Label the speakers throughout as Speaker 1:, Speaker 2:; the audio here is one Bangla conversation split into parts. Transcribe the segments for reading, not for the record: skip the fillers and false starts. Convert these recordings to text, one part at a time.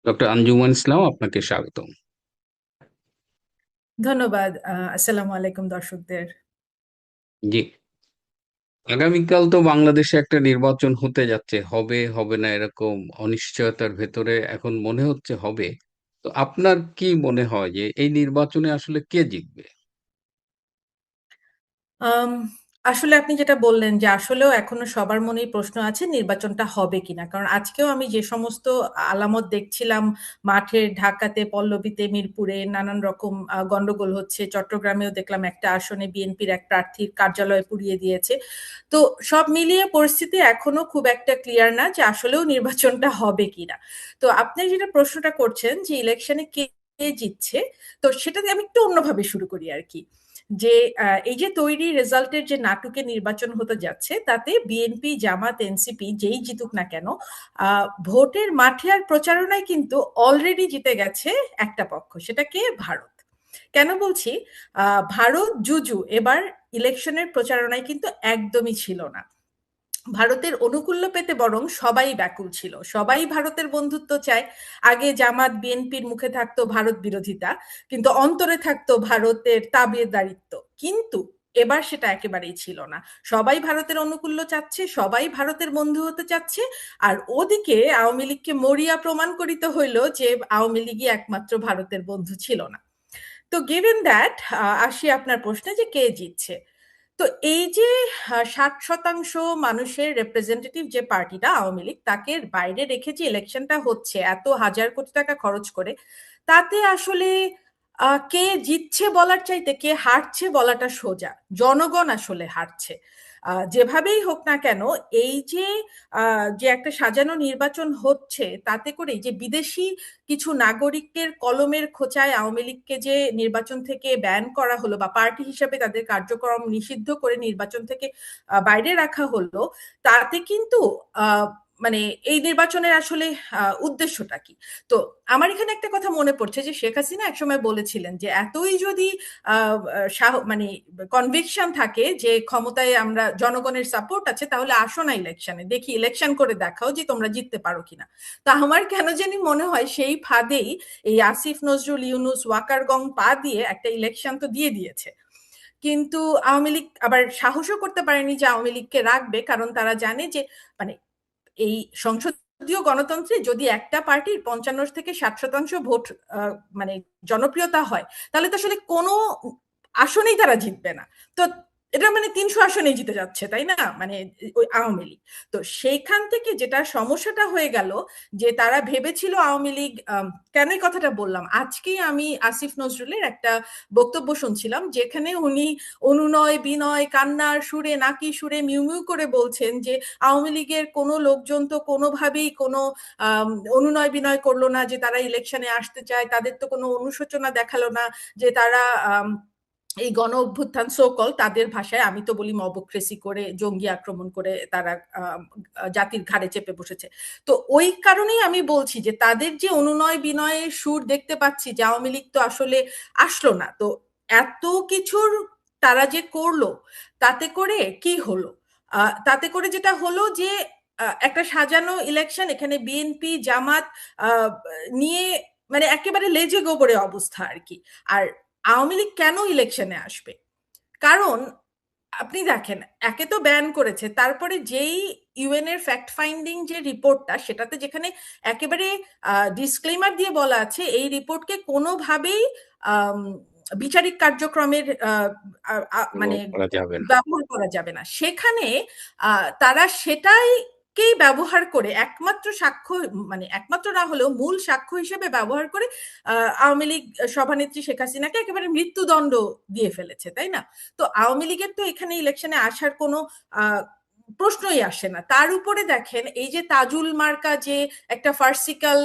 Speaker 1: ডক্টর আঞ্জুমান ইসলাম, আপনাকে স্বাগতম।
Speaker 2: ধন্যবাদ। আসসালামু আলাইকুম দর্শকদের।
Speaker 1: জি, আগামীকাল তো বাংলাদেশে একটা নির্বাচন হতে যাচ্ছে, হবে হবে না এরকম অনিশ্চয়তার ভেতরে এখন মনে হচ্ছে হবে। তো আপনার কি মনে হয় যে এই নির্বাচনে আসলে কে জিতবে?
Speaker 2: আম আসলে আপনি যেটা বললেন যে আসলেও এখনো সবার মনেই প্রশ্ন আছে নির্বাচনটা হবে কিনা। কারণ আজকেও আমি যে সমস্ত আলামত দেখছিলাম মাঠের ঢাকাতে, পল্লবীতে, মিরপুরে নানান রকম গন্ডগোল হচ্ছে। চট্টগ্রামেও দেখলাম একটা আসনে বিএনপির এক প্রার্থীর কার্যালয় পুড়িয়ে দিয়েছে। তো সব মিলিয়ে পরিস্থিতি এখনো খুব একটা ক্লিয়ার না যে আসলেও নির্বাচনটা হবে কিনা। তো আপনি যেটা প্রশ্নটা করছেন যে ইলেকশনে কে জিতছে, তো সেটা দিয়ে আমি একটু অন্যভাবে শুরু করি আরকি। যে এই যে তৈরি রেজাল্টের যে নাটুকে নির্বাচন হতে যাচ্ছে তাতে বিএনপি, জামাত, এনসিপি যেই জিতুক না কেন ভোটের মাঠে আর প্রচারণায় কিন্তু অলরেডি জিতে গেছে একটা পক্ষ, সেটা কে? ভারত। কেন বলছি? ভারত জুজু এবার ইলেকশনের প্রচারণায় কিন্তু একদমই ছিল না। ভারতের অনুকূল্য পেতে বরং সবাই ব্যাকুল ছিল, সবাই ভারতের বন্ধুত্ব চায়। আগে জামাত বিএনপির মুখে থাকতো ভারত বিরোধিতা, কিন্তু অন্তরে থাকতো ভারতের তাবেদারিত্ব। কিন্তু এবার সেটা একেবারেই ছিল না। সবাই ভারতের অনুকূল্য চাচ্ছে, সবাই ভারতের বন্ধু হতে চাচ্ছে। আর ওদিকে আওয়ামী লীগকে মরিয়া প্রমাণ করিতে হইল যে আওয়ামী লীগই একমাত্র ভারতের বন্ধু ছিল না। তো গিভেন দ্যাট, আসি আপনার প্রশ্নে যে কে জিতছে। তো এই যে 60% মানুষের রিপ্রেজেন্টেটিভ যে পার্টিটা আওয়ামী লীগ, তাকে বাইরে রেখে যে ইলেকশনটা হচ্ছে এত হাজার কোটি টাকা খরচ করে, তাতে আসলে কে জিতছে বলার চাইতে কে হারছে বলাটা সোজা। জনগণ আসলে হারছে। যেভাবেই হোক না কেন, এই যে যে একটা সাজানো নির্বাচন হচ্ছে, তাতে করে যে বিদেশি কিছু নাগরিকের কলমের খোঁচায় আওয়ামী লীগকে যে নির্বাচন থেকে ব্যান করা হলো বা পার্টি হিসাবে তাদের কার্যক্রম নিষিদ্ধ করে নির্বাচন থেকে বাইরে রাখা হলো, তাতে কিন্তু আহ, মানে এই নির্বাচনের আসলে উদ্দেশ্যটা কি? তো আমার এখানে একটা কথা মনে পড়ছে যে শেখ হাসিনা একসময় বলেছিলেন যে এতই যদি মানে কনভিকশন থাকে যে ক্ষমতায় আমরা জনগণের সাপোর্ট আছে, তাহলে আসো না ইলেকশনে, দেখি ইলেকশন করে দেখাও যে তোমরা জিততে পারো কিনা। তা আমার কেন জানি মনে হয় সেই ফাঁদেই এই আসিফ নজরুল, ইউনুস, ওয়াকার গং পা দিয়ে একটা ইলেকশন তো দিয়ে দিয়েছে। কিন্তু আওয়ামী লীগ আবার সাহসও করতে পারেনি যে আওয়ামী লীগকে রাখবে, কারণ তারা জানে যে মানে এই সংসদীয় গণতন্ত্রে যদি একটা পার্টির 55 থেকে 60% ভোট মানে জনপ্রিয়তা হয়, তাহলে তো আসলে কোনো আসনেই তারা জিতবে না। তো এটা মানে 300 আসনেই জিতে যাচ্ছে, তাই না? মানে ওই আওয়ামী লীগ। তো সেইখান থেকে যেটা সমস্যাটা হয়ে গেল, যে তারা ভেবেছিল আওয়ামী লীগ, কেন এই কথাটা বললাম, আজকেই আমি আসিফ নজরুলের একটা বক্তব্য শুনছিলাম যেখানে উনি অনুনয় বিনয় কান্নার সুরে, নাকি সুরে মিউ মিউ করে বলছেন যে আওয়ামী লীগের কোনো লোকজন তো কোনোভাবেই কোনো অনুনয় বিনয় করলো না যে তারা ইলেকশনে আসতে চায়, তাদের তো কোনো অনুশোচনা দেখালো না যে তারা এই গণ অভ্যুত্থান সোকল, তাদের ভাষায় আমি তো বলি মবক্রেসি করে, জঙ্গি আক্রমণ করে তারা জাতির ঘাড়ে চেপে বসেছে। তো ওই কারণেই আমি বলছি যে তাদের যে অনুনয় বিনয়ের সুর দেখতে পাচ্ছি যে আওয়ামী লীগ তো আসলে আসলো না। তো এত কিছুর তারা যে করলো, তাতে করে কি হলো? তাতে করে যেটা হলো যে একটা সাজানো ইলেকশন, এখানে বিএনপি, জামাত আহ, নিয়ে মানে একেবারে লেজে গোবরে অবস্থা আর কি। আর আওয়ামী লীগ কেন ইলেকশনে আসবে? কারণ আপনি দেখেন, একে তো ব্যান করেছে, তারপরে যেই ইউএন এর ফ্যাক্ট ফাইন্ডিং যে রিপোর্টটা, সেটাতে যেখানে একেবারে ডিসক্লেমার দিয়ে বলা আছে এই রিপোর্টকে কোনোভাবেই আম, বিচারিক কার্যক্রমের মানে
Speaker 1: ব্যবহার করা যাবে না।
Speaker 2: ব্যবহার করা যাবে না, সেখানে তারা সেটাই কেই ব্যবহার করে একমাত্র সাক্ষ্য, মানে একমাত্র না হলেও মূল সাক্ষ্য হিসেবে ব্যবহার করে আওয়ামী লীগ সভানেত্রী শেখ হাসিনাকে একেবারে মৃত্যুদণ্ড দিয়ে ফেলেছে, তাই না? তো আওয়ামী লীগের তো এখানে ইলেকশনে আসার কোনো আহ, প্রশ্নই আসে না। তার উপরে দেখেন এই যে তাজুল মার্কা যে একটা ফার্সিক্যাল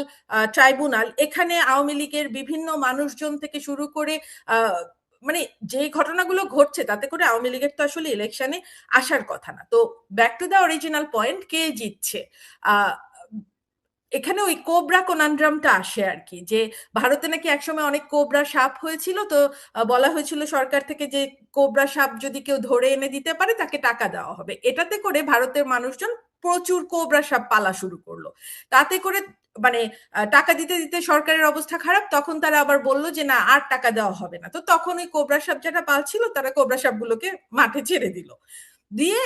Speaker 2: ট্রাইব্যুনাল, এখানে আওয়ামী লীগের বিভিন্ন মানুষজন থেকে শুরু করে আহ, মানে যে ঘটনাগুলো ঘটছে, তাতে করে আওয়ামী লীগের তো আসলে ইলেকশনে আসার কথা না। তো back to the original point, কে জিতছে? আহ এখানে ওই কোবরা কনান্ড্রামটা আসে আর কি, যে ভারতে নাকি একসময় অনেক কোবরা সাপ হয়েছিল। তো বলা হয়েছিল সরকার থেকে যে কোবরা সাপ যদি কেউ ধরে এনে দিতে পারে তাকে টাকা দেওয়া হবে। এটাতে করে ভারতের মানুষজন প্রচুর কোবরা সাপ পালা শুরু করলো। তাতে করে মানে টাকা দিতে দিতে সরকারের অবস্থা খারাপ, তখন তারা আবার বলল যে না আর টাকা দেওয়া হবে না। তো তখন ওই কোবরা সাপ যারা পালছিল তারা কোবরা সাপগুলোকে মাঠে ছেড়ে দিল। দিয়ে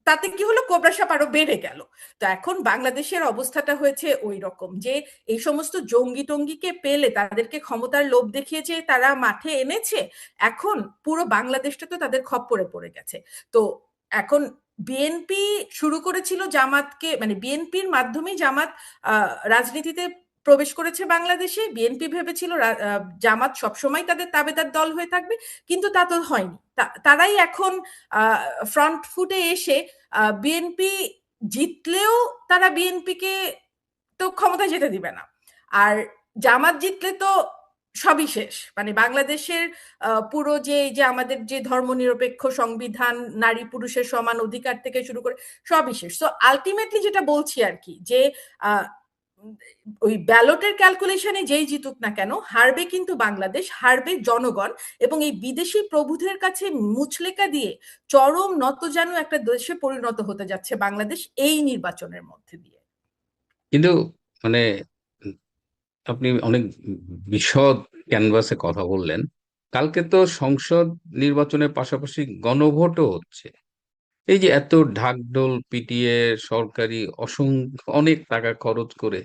Speaker 2: তাতে কি হলো, কোবরা সাপ আরো বেড়ে গেল। তো এখন বাংলাদেশের অবস্থাটা হয়েছে ওই রকম যে এই সমস্ত জঙ্গি টঙ্গিকে পেলে তাদেরকে ক্ষমতার লোভ দেখিয়েছে, তারা মাঠে এনেছে। এখন পুরো বাংলাদেশটা তো তাদের খপ্পরে পড়ে গেছে। তো এখন বিএনপি শুরু করেছিল জামাতকে, মানে বিএনপির মাধ্যমেই জামাত রাজনীতিতে প্রবেশ করেছে বাংলাদেশে। বিএনপি ভেবেছিল জামাত সবসময় তাদের তাবেদার দল হয়ে থাকবে, কিন্তু তা তো হয়নি। তারাই এখন ফ্রন্ট ফুটে এসে বিএনপি জিতলেও তারা বিএনপিকে তো ক্ষমতায় যেতে দিবে না। আর জামাত জিতলে তো সবই শেষ, মানে বাংলাদেশের পুরো যে যে আমাদের যে ধর্মনিরপেক্ষ সংবিধান, নারী পুরুষের সমান অধিকার থেকে শুরু করে সবই শেষ। তো আলটিমেটলি যেটা বলছি আর কি, যে আহ, ওই ব্যালটের ক্যালকুলেশনে যেই জিতুক না কেন, হারবে কিন্তু বাংলাদেশ, হারবে জনগণ। এবং এই বিদেশি প্রভুদের কাছে মুচলেকা দিয়ে চরম নতজানু একটা দেশে পরিণত হতে যাচ্ছে বাংলাদেশ এই নির্বাচনের মধ্যে দিয়ে।
Speaker 1: কিন্তু মানে আপনি অনেক বিশদ ক্যানভাসে কথা বললেন। কালকে তো সংসদ নির্বাচনের পাশাপাশি গণভোটও হচ্ছে। এই যে এত ঢাকঢোল পিটিয়ে সরকারি অসংখ্য অনেক টাকা খরচ করে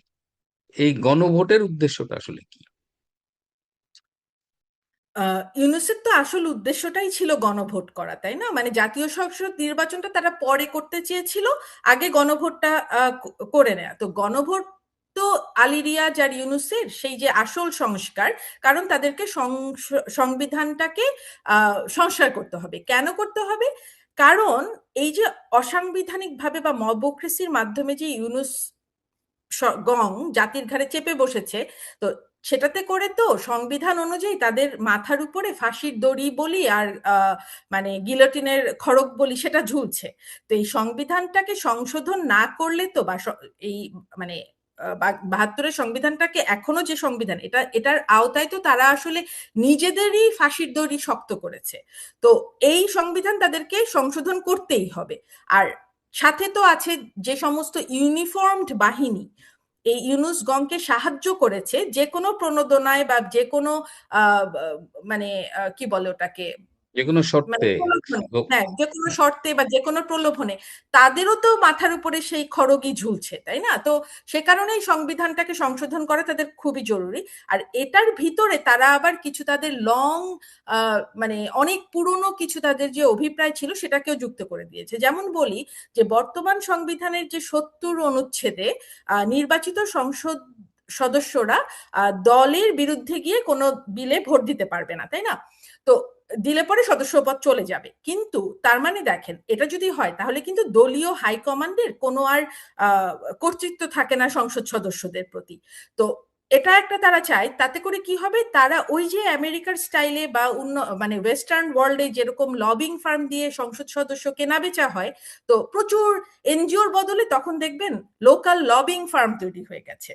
Speaker 1: এই গণভোটের উদ্দেশ্যটা আসলে কি?
Speaker 2: ইউনুসের তো আসল উদ্দেশ্যটাই ছিল গণভোট করা, তাই না? মানে জাতীয় সংসদ নির্বাচনটা তারা পরে করতে চেয়েছিল, আগে গণভোটটা করে নেয়া। তো গণভোট তো আলী রিয়াজ আর ইউনুসের সেই যে আসল সংস্কার, কারণ তাদেরকে সংবিধানটাকে সংস্কার করতে হবে। কেন করতে হবে? কারণ এই যে অসাংবিধানিক ভাবে বা মবক্রেসির মাধ্যমে যে ইউনুস গং জাতির ঘাড়ে চেপে বসেছে, তো সেটাতে করে তো সংবিধান অনুযায়ী তাদের মাথার উপরে ফাঁসির দড়ি বলি আর মানে গিলোটিনের খড়গ বলি সেটা ঝুলছে। তো এই সংবিধানটাকে সংশোধন না করলে তো বা এই মানে 72-এর সংবিধানটাকে এখনো যে সংবিধান, এটার আওতায় তো তারা আসলে নিজেদেরই ফাঁসির দড়ি শক্ত করেছে। তো এই সংবিধান তাদেরকে সংশোধন করতেই হবে। আর সাথে তো আছে যে সমস্ত ইউনিফর্মড বাহিনী এই ইউনুস গংকে সাহায্য করেছে যে কোনো প্রণোদনায় বা যে কোনো মানে কি বলে ওটাকে,
Speaker 1: যে কোনো
Speaker 2: মানে
Speaker 1: শর্তে।
Speaker 2: প্রলোভনে,
Speaker 1: ও-
Speaker 2: হ্যাঁ যে কোনো শর্তে বা যে কোনো প্রলোভনে তাদেরও তো মাথার উপরে সেই খড়গই ঝুলছে, তাই না? তো সে কারণেই সংবিধানটাকে সংশোধন করা তাদের খুবই জরুরি। আর এটার ভিতরে তারা আবার কিছু তাদের মানে অনেক পুরনো কিছু তাদের যে অভিপ্রায় ছিল সেটাকেও যুক্ত করে দিয়েছে। যেমন বলি যে বর্তমান সংবিধানের যে 70 অনুচ্ছেদে নির্বাচিত সংসদ সদস্যরা দলের বিরুদ্ধে গিয়ে কোনো বিলে ভোট দিতে পারবে না, তাই না? তো দিলে পরে সদস্যপদ চলে যাবে। কিন্তু তার মানে দেখেন, এটা যদি হয় তাহলে কিন্তু দলীয় হাইকমান্ডের কোনো আর কর্তৃত্ব থাকে না সংসদ সদস্যদের প্রতি। তো এটা একটা তারা চায়, তাতে করে কি হবে, তারা ওই যে আমেরিকার স্টাইলে বা মানে ওয়েস্টার্ন ওয়ার্ল্ডে যেরকম লবিং ফার্ম দিয়ে সংসদ সদস্য কেনা বেচা হয়, তো প্রচুর এনজিওর বদলে তখন দেখবেন লোকাল লবিং ফার্ম তৈরি হয়ে গেছে।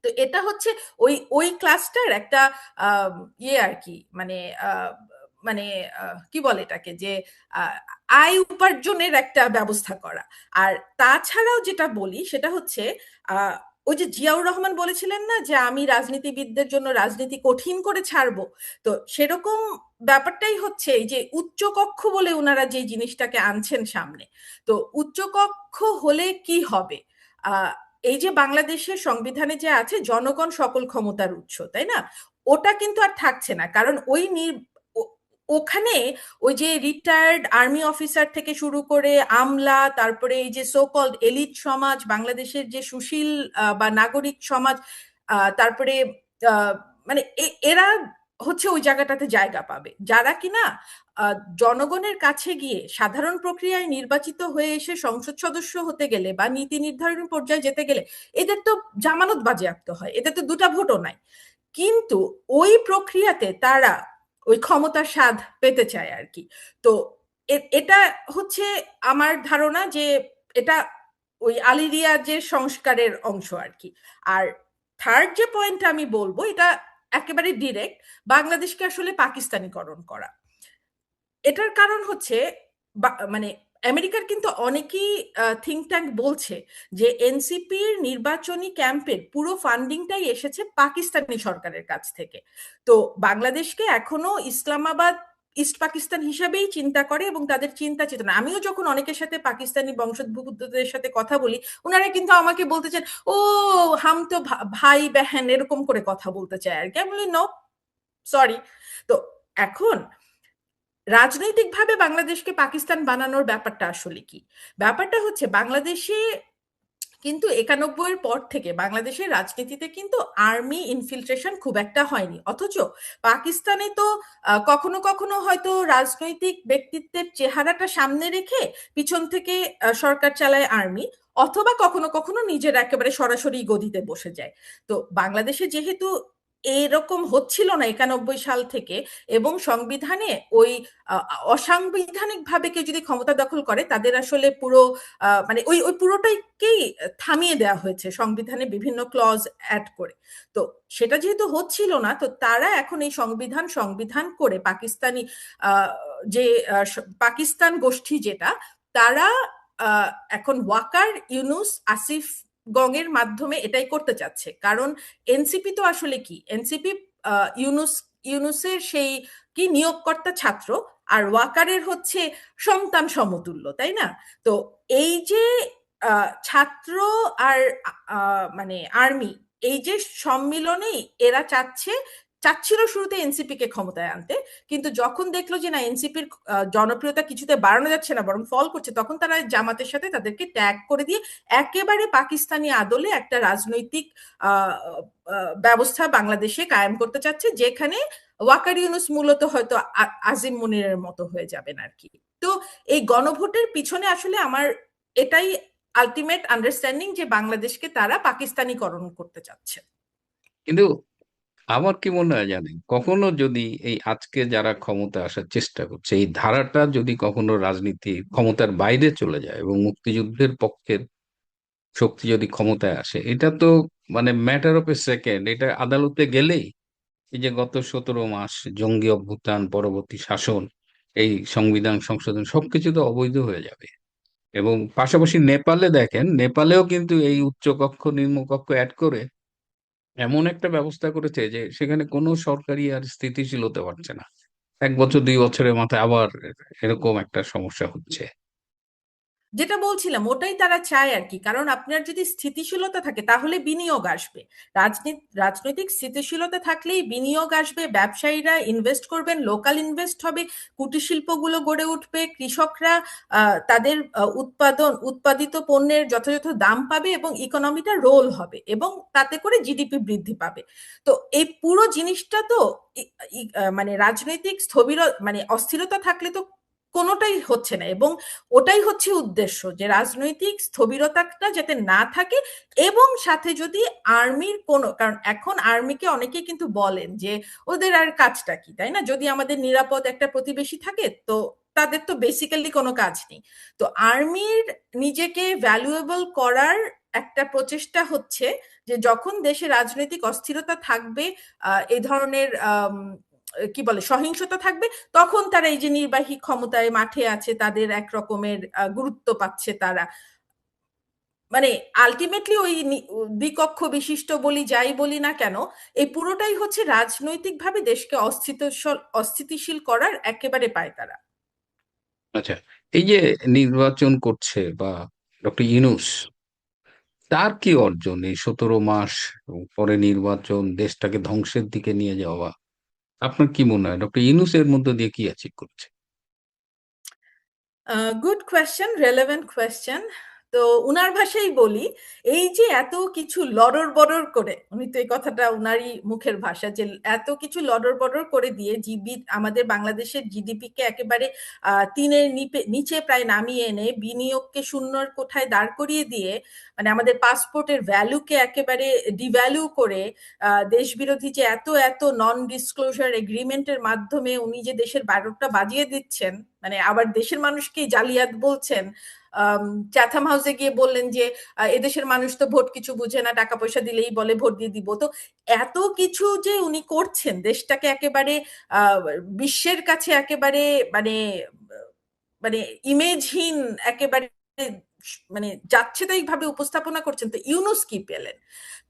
Speaker 2: তো এটা হচ্ছে ওই ওই ক্লাসটার একটা আহ, ইয়ে আর কি, মানে আহ, মানে কি বলে এটাকে, যে আহ, আয় উপার্জনের একটা ব্যবস্থা করা। আর তাছাড়াও যেটা বলি সেটা হচ্ছে ওই যে জিয়াউর রহমান বলেছিলেন না যে আমি রাজনীতিবিদদের জন্য রাজনীতি কঠিন করে ছাড়বো। তো সেরকম ব্যাপারটাই হচ্ছে এই যে উচ্চকক্ষ বলে ওনারা যে জিনিসটাকে আনছেন সামনে। তো উচ্চকক্ষ হলে কি হবে, এই যে বাংলাদেশের সংবিধানে যে আছে জনগণ সকল ক্ষমতার উৎস, তাই না? ওটা কিন্তু আর থাকছে না, কারণ ওখানে ওই যে রিটায়ার্ড আর্মি অফিসার থেকে শুরু করে আমলা, তারপরে এই যে সো কল্ড এলিট সমাজ, বাংলাদেশের যে সুশীল বা নাগরিক সমাজ, তারপরে আহ, মানে এরা হচ্ছে ওই জায়গাটাতে জায়গা পাবে, যারা কিনা জনগণের কাছে গিয়ে সাধারণ প্রক্রিয়ায় নির্বাচিত হয়ে এসে সংসদ সদস্য হতে গেলে বা নীতি নির্ধারণ পর্যায়ে যেতে গেলে এদের তো জামানত বাজেয়াপ্ত হয়, এদের তো দুটা ভোটও নাই। কিন্তু ওই প্রক্রিয়াতে তারা ওই ক্ষমতার স্বাদ পেতে চায় আর কি। তো এটা হচ্ছে আমার ধারণা যে এটা ওই আলী রিয়াজের সংস্কারের অংশ আর কি। আর থার্ড যে পয়েন্ট আমি বলবো, এটা একেবারে ডিরেক্ট, বাংলাদেশকে আসলে পাকিস্তানিকরণ করা। এটার কারণ হচ্ছে মানে আমেরিকার কিন্তু অনেকেই থিঙ্ক ট্যাঙ্ক বলছে যে এনসিপির নির্বাচনী ক্যাম্পের পুরো ফান্ডিংটাই এসেছে পাকিস্তানি সরকারের কাছ থেকে। তো বাংলাদেশকে এখনো ইসলামাবাদ ইস্ট পাকিস্তান হিসাবেই চিন্তা করে, এবং তাদের চিন্তা চেতনা, আমিও যখন অনেকের সাথে পাকিস্তানি বংশোদ্ভূতদের সাথে কথা বলি, ওনারা কিন্তু আমাকে বলতে চান, ও হাম তো ভাই বেহেন এরকম করে কথা বলতে চায় আর কি। আমি বলি নো, সরি। তো এখন রাজনৈতিকভাবে বাংলাদেশকে পাকিস্তান বানানোর ব্যাপারটা আসলে কি? ব্যাপারটা হচ্ছে বাংলাদেশে কিন্তু 91-এর পর থেকে বাংলাদেশের রাজনীতিতে কিন্তু আর্মি ইনফিলট্রেশন খুব একটা হয়নি, অথচ পাকিস্তানে তো কখনো কখনো হয়তো রাজনৈতিক ব্যক্তিত্বের চেহারাটা সামনে রেখে পিছন থেকে সরকার চালায় আর্মি, অথবা কখনো কখনো নিজের একেবারে সরাসরি গদিতে বসে যায়। তো বাংলাদেশে যেহেতু এরকম হচ্ছিল না 91 সাল থেকে, এবং সংবিধানে ওই অসাংবিধানিক ভাবে কেউ যদি ক্ষমতা দখল করে তাদের আসলে পুরো মানে ওই ওই পুরোটাকেই থামিয়ে দেওয়া হয়েছে সংবিধানে বিভিন্ন ক্লজ অ্যাড করে। তো সেটা যেহেতু হচ্ছিল না, তো তারা এখন এই সংবিধান সংবিধান করে পাকিস্তানি আহ, যে পাকিস্তান গোষ্ঠী যেটা, তারা এখন ওয়াকার ইউনুস আসিফ গঙের মাধ্যমে এটাই করতে চাচ্ছে। কারণ এনসিপি তো আসলে কি, এনসিপি ইউনুস ইউনুসের সেই কি নিয়োগকর্তা ছাত্র, আর ওয়াকারের হচ্ছে সন্তান সমতুল্য, তাই না? তো এই যে ছাত্র আর মানে আর্মি, এই যে সম্মিলনেই এরা চাচ্ছিল শুরুতে এনসিপি কে ক্ষমতায় আনতে, কিন্তু যখন দেখলো যে না এনসিপির জনপ্রিয়তা কিছুতে বাড়ানো যাচ্ছে না বরং ফল করছে, তখন তারা জামাতের সাথে তাদেরকে ট্যাগ করে দিয়ে একেবারে পাকিস্তানি আদলে একটা রাজনৈতিক আহ, ব্যবস্থা বাংলাদেশে কায়েম করতে চাচ্ছে, যেখানে ওয়াকার ইউনুস মূলত হয়তো আজিম মুনিরের মতো হয়ে যাবেন আর কি। তো এই গণভোটের পিছনে আসলে আমার এটাই আলটিমেট আন্ডারস্ট্যান্ডিং, যে বাংলাদেশকে তারা পাকিস্তানিকরণ করতে চাচ্ছে।
Speaker 1: কিন্তু আমার কি মনে হয় জানেন, কখনো যদি এই আজকে যারা ক্ষমতা আসার চেষ্টা করছে এই ধারাটা যদি কখনো রাজনীতি ক্ষমতার বাইরে চলে যায় এবং মুক্তিযুদ্ধের পক্ষের শক্তি যদি ক্ষমতায় আসে, এটা তো মানে ম্যাটার অফ এ সেকেন্ড, এটা আদালতে গেলেই এই যে গত 17 মাস জঙ্গি অভ্যুত্থান পরবর্তী শাসন, এই সংবিধান সংশোধন সবকিছু তো অবৈধ হয়ে যাবে। এবং পাশাপাশি নেপালে দেখেন, নেপালেও কিন্তু এই উচ্চকক্ষ নিম্নকক্ষ অ্যাড করে এমন একটা ব্যবস্থা করেছে যে সেখানে কোনো সরকারি আর স্থিতিশীল হতে পারছে না। 1 বছর 2 বছরের মাথায় আবার এরকম একটা সমস্যা হচ্ছে।
Speaker 2: যেটা বলছিলাম ওটাই তারা চায় আর কি, কারণ আপনার যদি স্থিতিশীলতা থাকে তাহলে বিনিয়োগ আসবে। রাজনৈতিক স্থিতিশীলতা থাকলেই বিনিয়োগ আসবে, ব্যবসায়ীরা ইনভেস্ট করবেন, লোকাল ইনভেস্ট হবে, কুটির শিল্পগুলো গড়ে উঠবে, কৃষকরা তাদের উৎপাদিত পণ্যের যথাযথ দাম পাবে, এবং ইকোনমিটা রোল হবে, এবং তাতে করে জিডিপি বৃদ্ধি পাবে। তো এই পুরো জিনিসটা তো মানে রাজনৈতিক মানে অস্থিরতা থাকলে তো কোনোটাই হচ্ছে না, এবং ওটাই হচ্ছে উদ্দেশ্য, যে রাজনৈতিক স্থবিরতাটা যাতে না থাকে, এবং সাথে যদি আর্মির কোনো, কারণ এখন আর্মিকে অনেকেই কিন্তু বলেন যে ওদের আর কাজটা কি, তাই না? যদি আমাদের নিরাপদ একটা প্রতিবেশী থাকে তো তাদের তো বেসিক্যালি কোনো কাজ নেই। তো আর্মির নিজেকে ভ্যালুয়েবল করার একটা প্রচেষ্টা হচ্ছে, যে যখন দেশে রাজনৈতিক অস্থিরতা থাকবে, এই ধরনের কি বলে সহিংসতা থাকবে, তখন তারা এই যে নির্বাহী ক্ষমতায় মাঠে আছে, তাদের এক রকমের গুরুত্ব পাচ্ছে তারা। মানে আলটিমেটলি ওই দ্বিকক্ষ বিশিষ্ট বলি যাই বলি না কেন, এই পুরোটাই হচ্ছে রাজনৈতিকভাবে দেশকে অস্থিতিশীল করার একেবারে পায়তারা।
Speaker 1: আচ্ছা, এই যে নির্বাচন করছে বা ডক্টর ইউনূস, তার কি অর্জন এই 17 মাস পরে নির্বাচন দেশটাকে ধ্বংসের দিকে নিয়ে যাওয়া? আপনার কি মনে হয় ডক্টর ইউনূস এর মধ্যে দিয়ে কি অ্যাচিভ করছে?
Speaker 2: Good question, relevant question. তো উনার ভাষাই বলি, এই যে এত কিছু লড়র বড়র করে, উনি তো এই কথাটা উনারই মুখের ভাষা, যে এত কিছু লড়র বড়র করে দিয়ে আমাদের বাংলাদেশের জিডিপি কে একেবারে তিনের নিচে প্রায় নামিয়ে এনে, বিনিয়োগকে শূন্যর কোঠায় দাঁড় করিয়ে দিয়ে, মানে আমাদের পাসপোর্টের ভ্যালুকে একেবারে ডিভ্যালু করে, দেশ বিরোধী যে এত এত নন ডিসক্লোজার এগ্রিমেন্টের মাধ্যমে উনি যে দেশের 12টা বাজিয়ে দিচ্ছেন, মানে আবার দেশের মানুষকে জালিয়াত বলছেন। চ্যাথাম হাউসে গিয়ে বললেন যে এদেশের মানুষ তো ভোট কিছু বুঝে না, টাকা পয়সা দিলেই বলে ভোট দিয়ে দিব। তো এত কিছু যে উনি করছেন, দেশটাকে একেবারে আহ, বিশ্বের কাছে একেবারে মানে মানে ইমেজহীন একেবারে, মানে যাচ্ছেতাই ভাবে উপস্থাপনা করছেন, তো ইউনূস কি পেলেন?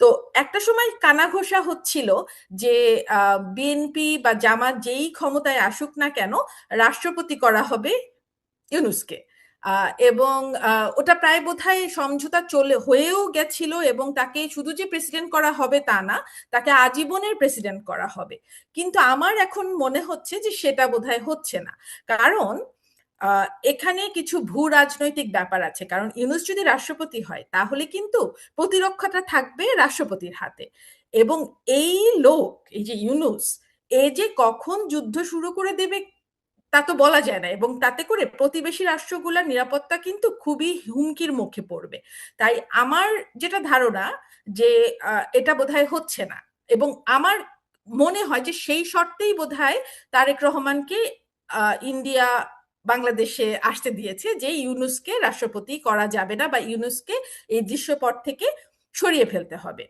Speaker 2: তো একটা সময় কানাঘোষা হচ্ছিল যে বিএনপি বা জামাত যেই ক্ষমতায় আসুক না কেন, রাষ্ট্রপতি করা হবে ইউনূসকে। এবং ওটা প্রায় বোধহয় সমঝোতা চলে হয়েও গেছিল, এবং তাকে শুধু যে প্রেসিডেন্ট করা হবে তা না, তাকে আজীবনের প্রেসিডেন্ট করা হবে। কিন্তু আমার এখন মনে হচ্ছে যে সেটা বোধহয় হচ্ছে না। কারণ এখানে কিছু ভূ রাজনৈতিক ব্যাপার আছে। কারণ ইউনূস যদি রাষ্ট্রপতি হয় তাহলে কিন্তু প্রতিরক্ষাটা থাকবে রাষ্ট্রপতির হাতে। এবং এই লোক, এই যে ইউনূস, এ যে কখন যুদ্ধ শুরু করে দেবে তা তো বলা যায় না, এবং তাতে করে প্রতিবেশী রাষ্ট্রগুলোর নিরাপত্তা কিন্তু খুবই হুমকির মুখে পড়বে। তাই আমার যেটা ধারণা যে এটা বোধহয় হচ্ছে না। এবং আমার মনে হয় যে সেই শর্তেই বোধহয় তারেক রহমানকে ইন্ডিয়া বাংলাদেশে আসতে দিয়েছে, যে ইউনূসকে রাষ্ট্রপতি করা যাবে না, বা ইউনূসকে এই দৃশ্যপট থেকে সরিয়ে ফেলতে হবে।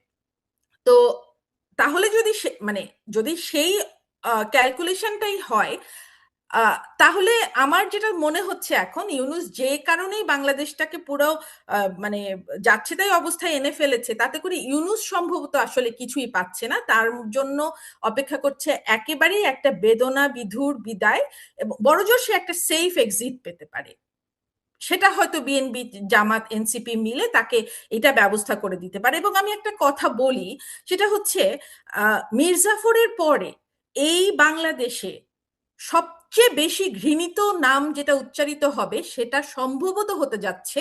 Speaker 2: তো তাহলে যদি মানে যদি সেই ক্যালকুলেশনটাই হয়, তাহলে আমার যেটা মনে হচ্ছে এখন, ইউনূস যে কারণেই বাংলাদেশটাকে পুরো মানে যাচ্ছে তাই অবস্থায় এনে ফেলেছে, তাতে করে ইউনূস সম্ভবত আসলে কিছুই পাচ্ছে না, তার জন্য অপেক্ষা করছে একেবারেই একটা বেদনা বিধুর বিদায়, এবং বড়জোর সে একটা সেফ এক্সিট পেতে পারে। সেটা হয়তো বিএনপি, জামাত, এনসিপি মিলে তাকে এটা ব্যবস্থা করে দিতে পারে। এবং আমি একটা কথা বলি, সেটা হচ্ছে মির্জাফরের পরে এই বাংলাদেশে সবচেয়ে বেশি ঘৃণিত নাম যেটা উচ্চারিত হবে, সেটা সম্ভবত হতে যাচ্ছে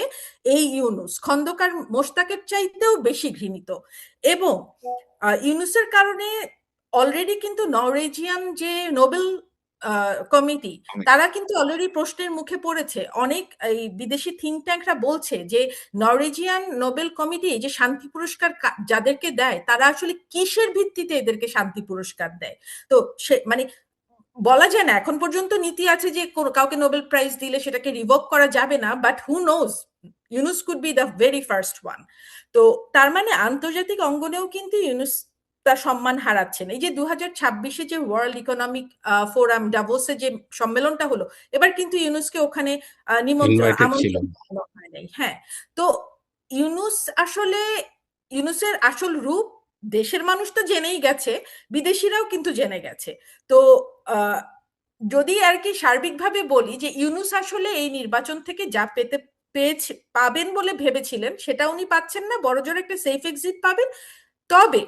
Speaker 2: এই ইউনূস। খন্দকার মোশতাকের চাইতেও বেশি ঘৃণিত। এবং ইউনূসের কারণে অলরেডি কিন্তু নরওয়েজিয়ান যে নোবেল কমিটি, তারা কিন্তু অলরেডি প্রশ্নের মুখে পড়েছে। অনেক এই বিদেশি থিঙ্ক ট্যাঙ্করা বলছে যে নরওয়েজিয়ান নোবেল কমিটি যে শান্তি পুরস্কার যাদেরকে দেয়, তারা আসলে কিসের ভিত্তিতে এদেরকে শান্তি পুরস্কার দেয়। তো সে মানে বলা যায় না, এখন পর্যন্ত নীতি আছে যে কাউকে নোবেল প্রাইজ দিলে সেটাকে রিভোক করা যাবে না, but who knows, Yunus could be the very first one. তো তার মানে আন্তর্জাতিক অঙ্গনেও কিন্তু ইউনুস তার সম্মান হারাচ্ছেন। এই যে 2026-এ যে ওয়ার্ল্ড ইকোনমিক ফোরাম ডাভোসে যে সম্মেলনটা হলো, এবার কিন্তু ইউনুসকে ওখানে
Speaker 1: ইনভাইটেড ছিল।
Speaker 2: আমন্ত্রণ জানানো হয় নাই। হ্যাঁ। তো ইউনুস আসলে, ইউনুসের আসল রূপ দেশের মানুষ তো জেনেই গেছে, বিদেশিরাও কিন্তু জেনে গেছে। তো আহ, যদি আর কি সার্বিকভাবে বলি যে ইউনুস আসলে এই নির্বাচন থেকে যা পাবেন বলে ভেবেছিলেন সেটা উনি পাচ্ছেন না, বড়জোর একটা সেফ এক্সিট পাবেন। তবে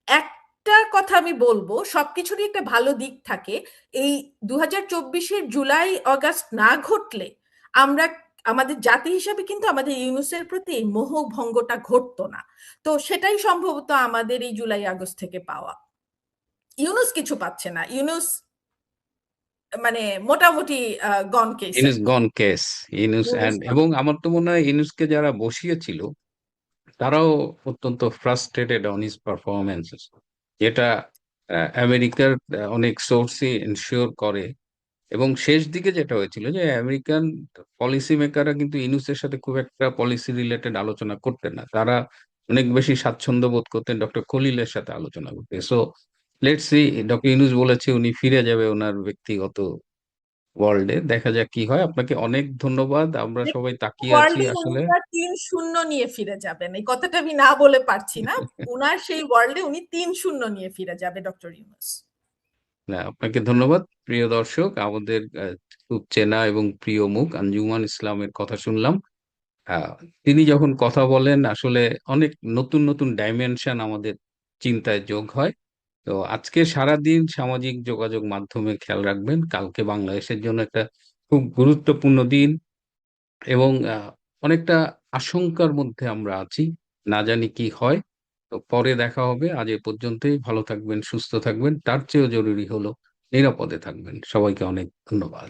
Speaker 2: একটা কথা আমি বলবো, সবকিছুরই একটা ভালো দিক থাকে। এই 2024-এর জুলাই অগাস্ট না ঘটলে আমরা, আমাদের জাতি হিসাবে কিন্তু আমাদের ইউনুসের প্রতি এই মোহভঙ্গটা ঘটতো না। তো সেটাই সম্ভবত আমাদের এই জুলাই আগস্ট থেকে পাওয়া। ইউনুস কিছু পাচ্ছে না, ইউনুস মানে মোটামুটি গন কেস আর
Speaker 1: ইনুস
Speaker 2: কি।
Speaker 1: গন কেস। ইনুস
Speaker 2: ইউনুস
Speaker 1: এবং আমার তো মনে হয় ইনুসকে যারা বসিয়েছিল তারাও অত্যন্ত ফ্রাস্ট্রেটেড অন হিজ পারফরমেন্স, যেটা আমেরিকার অনেক সোর্সই এনশিওর করে। এবং শেষ দিকে যেটা হয়েছিল যে আমেরিকান পলিসি মেকাররা কিন্তু ইনুসের সাথে খুব একটা পলিসি রিলেটেড আলোচনা করতেন না, তারা অনেক বেশি স্বাচ্ছন্দ্য বোধ করতেন ডক্টর খলিলের সাথে আলোচনা করতে। So let's see, doctor Yunus বলেছে উনি ফিরে যাবে ওনার ব্যক্তিগত ওয়ার্ল্ডে, দেখা যাক কি হয়। আপনাকে অনেক ধন্যবাদ, আমরা সবাই তাকিয়ে আছি
Speaker 2: ওয়ার্ল্ডে উনি
Speaker 1: আসলে।
Speaker 2: তার 3-0 নিয়ে ফিরে যাবেন, এই কথাটা আমি না বলে পারছি না। উনার সেই ওয়ার্ল্ডে উনি 3-0 নিয়ে ফিরে যাবে ডক্টর ইউনুস।
Speaker 1: না, আপনাকে ধন্যবাদ। প্রিয় দর্শক, আমাদের খুব চেনা এবং প্রিয় মুখ আঞ্জুমান ইসলামের কথা শুনলাম। আহ, তিনি যখন কথা বলেন আসলে অনেক নতুন নতুন ডাইমেনশন আমাদের চিন্তায় যোগ হয়। তো আজকে সারাদিন সামাজিক যোগাযোগ মাধ্যমে খেয়াল রাখবেন, কালকে বাংলাদেশের জন্য একটা খুব গুরুত্বপূর্ণ দিন। এবং অনেকটা আশঙ্কার মধ্যে আমরা আছি, না জানি কি হয়। তো পরে দেখা হবে, আজ এ পর্যন্তই। ভালো থাকবেন, সুস্থ থাকবেন, তার চেয়েও জরুরি হলো নিরাপদে থাকবেন। সবাইকে অনেক ধন্যবাদ।